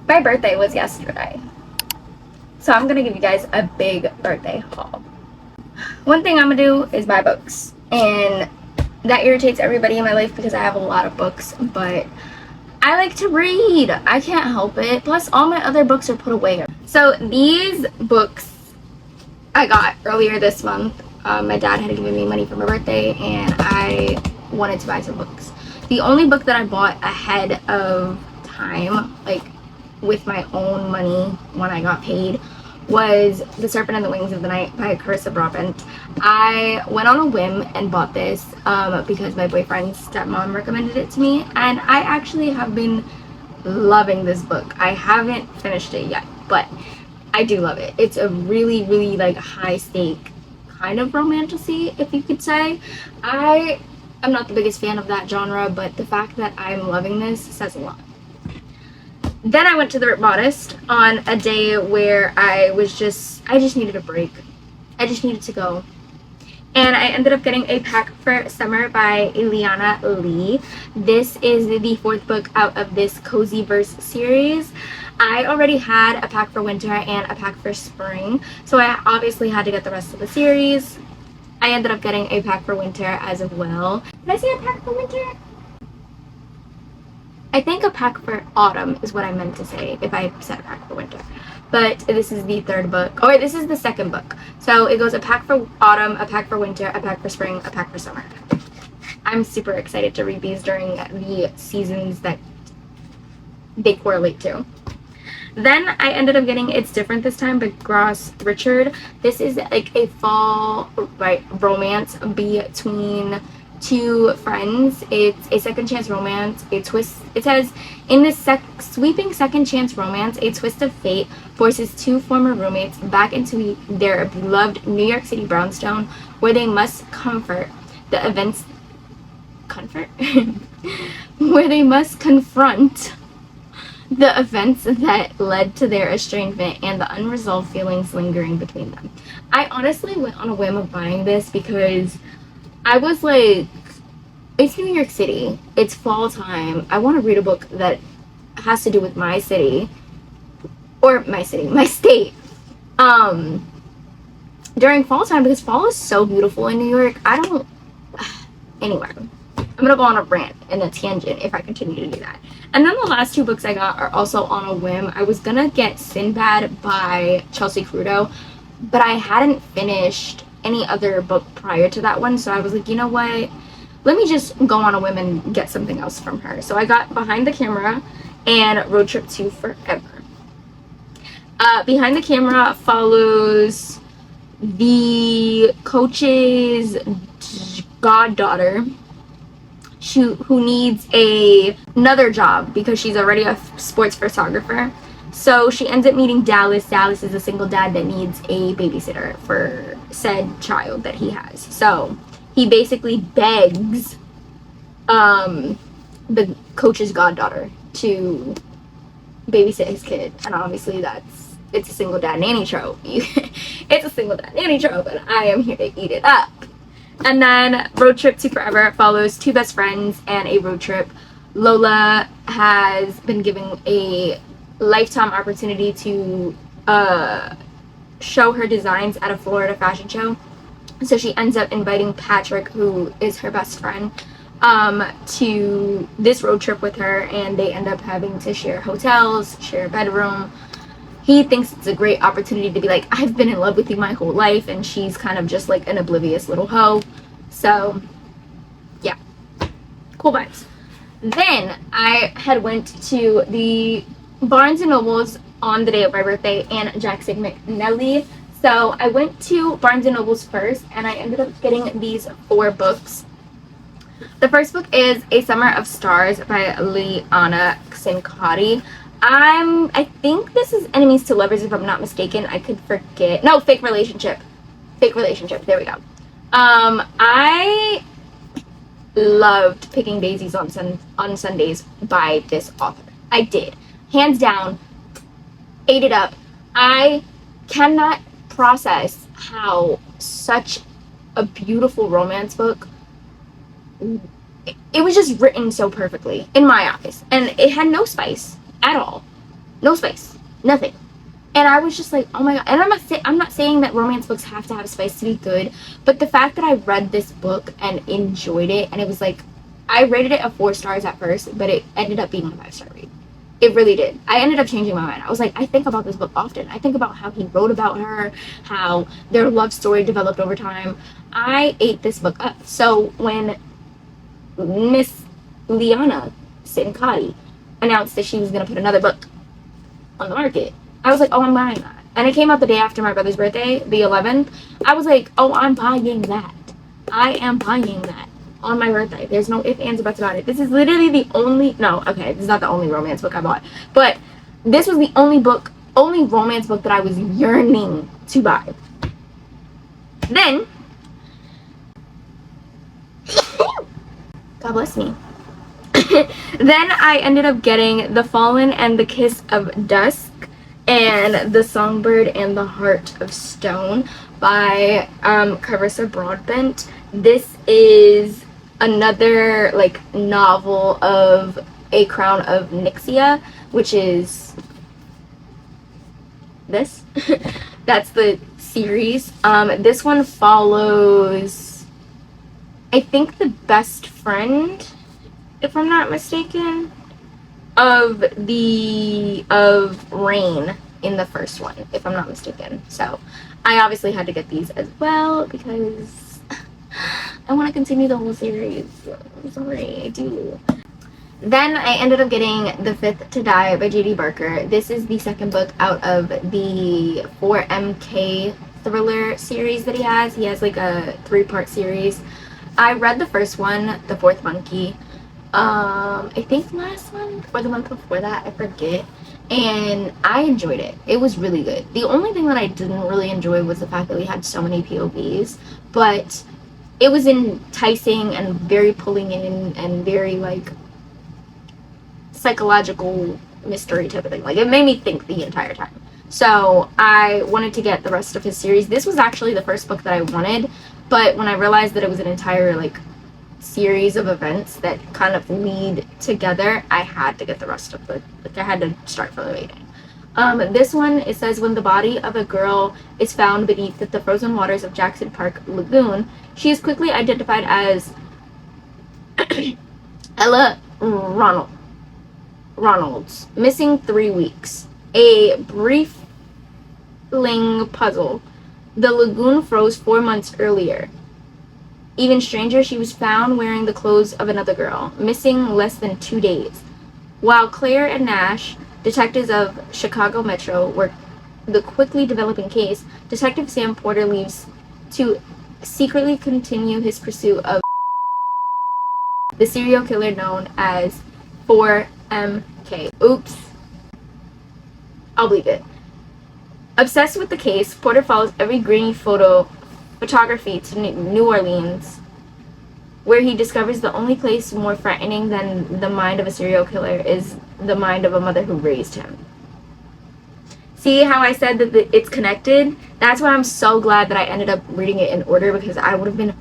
My birthday was yesterday, so I'm gonna give you guys a big birthday haul. One thing I'm gonna do is buy books, and that irritates everybody in my life because I have a lot of books, but I like to read. I can't help it. Plus, all my other books are put away. So these books I got earlier this month. My dad had given me money for my birthday, and I wanted to buy some books. The only book that I bought ahead of time, like with my own money when I got paid, was The Serpent and the Wings of the Night by Carissa Brabant. I went on a whim and bought this because my boyfriend's stepmom recommended it to me, and I actually have been loving this book. I haven't finished it yet, but I do love it. It's a really, really like high stake kind of romantasy, if you could say. I am not the biggest fan of that genre, but the fact that I'm loving this says a lot. Then I went to the Rip Modest on a day where I just needed a break. I just needed to go. And I ended up getting A Pack for Summer by Ileana Lee. This is the fourth book out of this Cozy Verse series. I already had A Pack for Winter and A Pack for Spring, so I obviously had to get the rest of the series. I ended up getting A Pack for Winter as well. Did I say A Pack for Winter? I think A Pack for Autumn is what I meant to say if I said A Pack for Winter. But this is the third book. Oh wait, this is the second book. So it goes A Pack for Autumn, A Pack for Winter, A Pack for Spring, A Pack for Summer. I'm super excited to read these during the seasons that they correlate to. Then I ended up getting It's Different This Time by Gross Richard. This is like a fall romance between two friends. It's a second chance romance. It says, in this sweeping second chance romance, a twist of fate forces two former roommates back into their beloved New York City brownstone, where they must confront the events that led to their estrangement and the unresolved feelings lingering between them. I honestly went on a whim of buying this because I was like, it's New York City, it's fall time, I want to read a book that has to do with my city, or my state, during fall time, because fall is so beautiful in New York. Anyway, I'm gonna go on a rant and a tangent if I continue to do that. And then the last two books I got are also on a whim. I was gonna get Sinbad by Chelsea Crudo, but I hadn't finished any other book prior to that one, so I was like, you know what, let me just go on a whim and get something else from her. So I got Behind the Camera and Road Trip to Forever. Behind the Camera follows the coach's goddaughter who needs another job because she's already a sports photographer. So she ends up meeting Dallas. Dallas is a single dad that needs a babysitter for said child that he has. So he basically begs the coach's goddaughter to babysit his kid, and obviously it's a single dad nanny trope. It's a single dad nanny trope, and I am here to eat it up. And then Road Trip to Forever follows two best friends and a road trip. Lola has been given a lifetime opportunity to show her designs at a Florida fashion show. So she ends up inviting Patrick, who is her best friend, to this road trip with her, and they end up having to share hotels, share a bedroom. He thinks it's a great opportunity to be like, I've been in love with you my whole life, and she's kind of just like an oblivious little hoe. So yeah, cool vibes. Then I had went to the Barnes & Nobles on the day of my birthday and Jackson McNally. So I went to Barnes & Nobles first, and I ended up getting these 4 books. The first book is A Summer of Stars by Liana Cincotti. I think this is Enemies to Lovers, if I'm not mistaken. I could forget. No, Fake Relationship. Fake Relationship. There we go. I loved Picking Daisies on Sundays by this author. I did. Hands down. Ate it up. I cannot process how such a beautiful romance book, it was just written so perfectly in my eyes, and it had no spice at all. No spice. Nothing. And I was just like, oh my god. And I'm not saying that romance books have to have spice to be good, but the fact that I read this book and enjoyed it, and it was like, I rated it a 4 stars at first, but it ended up being a 5-star read. It really did. I ended up changing my mind. I was like, I think about this book often. I think about how he wrote about her, how their love story developed over time. I ate this book up. So when Miss Liana Sincotti announced that she was going to put another book on the market, I was like, oh, I'm buying that. And it came out the day after my brother's birthday, the 11th. I was like, oh, I'm buying that. I am buying that on my birthday. There's no ifs, ands, or buts about it. This is literally the only, no, okay, this is not the only romance book I bought, but this was the only romance book that I was yearning to buy. Then, God bless me. Then I ended up getting The Fallen and the Kiss of Dusk and The Songbird and the Heart of Stone by Carissa Broadbent. This is another like novel of A Crown of Nyxia, which is this. That's the series. This one follows, I think, the best friend, if I'm not mistaken, of Rain in the first one, if I'm not mistaken. So I obviously had to get these as well because I want to continue the whole series. I'm sorry, I do. Then I ended up getting The Fifth to Die by J.D. Barker. This is the second book out of the 4MK thriller series that he has. He has like a 3-part series. I read the first one, The Fourth Monkey, I think last month or the month before that, I forget, and I enjoyed it. It was really good. The only thing that I didn't really enjoy was the fact that we had so many POVs, but it was enticing and very pulling in and very like psychological mystery type of thing. Like, it made me think the entire time. So I wanted to get the rest of his series. This was actually the first book that I wanted, but when I realized that it was an entire like series of events that kind of lead together, I had to get the rest of the, like, I had to start from the beginning. This one, it says, when the body of a girl is found beneath the frozen waters of Jackson Park Lagoon, she is quickly identified as Ella Ronalds, missing 3 weeks. A briefling puzzle. The lagoon froze 4 months earlier. Even stranger, she was found wearing the clothes of another girl, missing less than 2 days. While Claire and Nash, detectives of Chicago Metro, work the quickly developing case, Detective Sam Porter leaves to secretly continue his pursuit of the serial killer known as 4MK. Oops. I'll leave it. Obsessed with the case, Porter follows every grainy photography to New Orleans, where he discovers the only place more frightening than the mind of a serial killer is the mind of a mother who raised him. See how I said that it's connected? That's why I'm so glad that I ended up reading it in order, because I would have been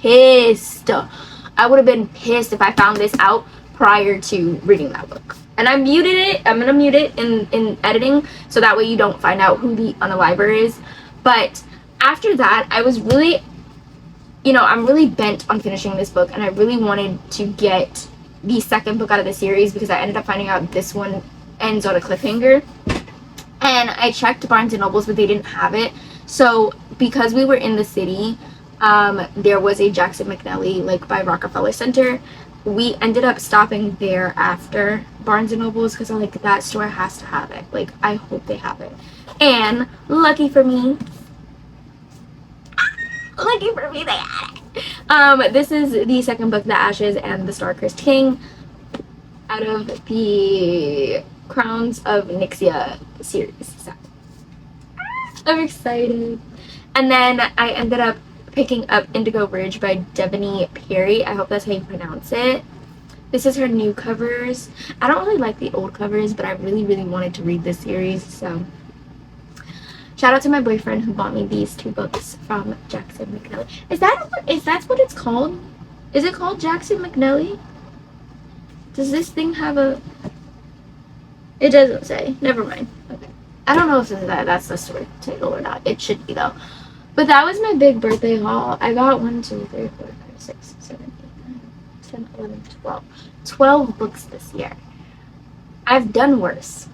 pissed. I would have been pissed if I found this out prior to reading that book. And I muted it. I'm going to mute it in editing so that way you don't find out who the unaliver is. But after that, I was really, I'm really bent on finishing this book, and I really wanted to get the second book out of the series because I ended up finding out this one ends on a cliffhanger. And I checked Barnes & Nobles, but they didn't have it. So because we were in the city, there was a Jackson McNelly, like by Rockefeller Center. We ended up stopping there after Barnes & Nobles because I'm like, that store has to have it. Like, I hope they have it. And lucky for me, they had it. This is the second book, The Ashes and the Star-Cursed King, out of the Crowns of Nyxia series. So I'm excited. And then I ended up picking up Indigo Bridge by Devaney Perry. I hope that's how you pronounce it. This is her new covers. I don't really like the old covers, but I really, really wanted to read this series, so shout out to my boyfriend who bought me these 2 books from Jackson McNelly. Is that what it's called? Is it called Jackson McNelly? Does this thing have a... It doesn't say. Never mind. Okay. I don't know if that's the story title or not. It should be though. But that was my big birthday haul. I got 1, 2, 3, 4, 5, 6, 7, 8, 9, 10, 11, 12. 12 books this year. I've done worse.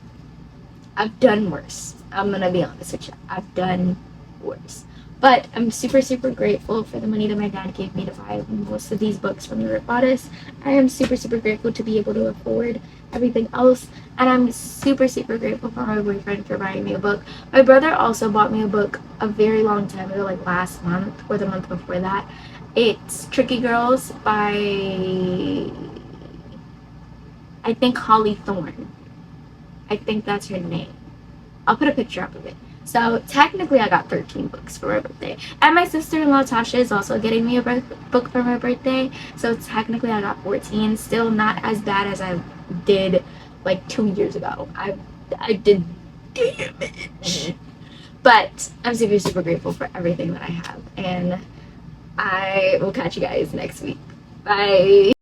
I've done worse. I'm gonna be honest with you. I've done worse. But I'm super, super grateful for the money that my dad gave me to buy most of these books from the Rip Goddess. I am super, super grateful to be able to afford everything else. And I'm super, super grateful for my boyfriend for buying me a book. My brother also bought me a book a very long time ago, like last month or the month before that. It's Tricky Girls by, I think, Holly Thorne. I think that's her name. I'll put a picture up of it. So technically I got 13 books for my birthday. And my sister-in-law Tasha is also getting me a book for my birthday. So technically I got 14. Still not as bad as I did like 2 years ago. I did damage. But I'm super, super grateful for everything that I have. And I will catch you guys next week. Bye.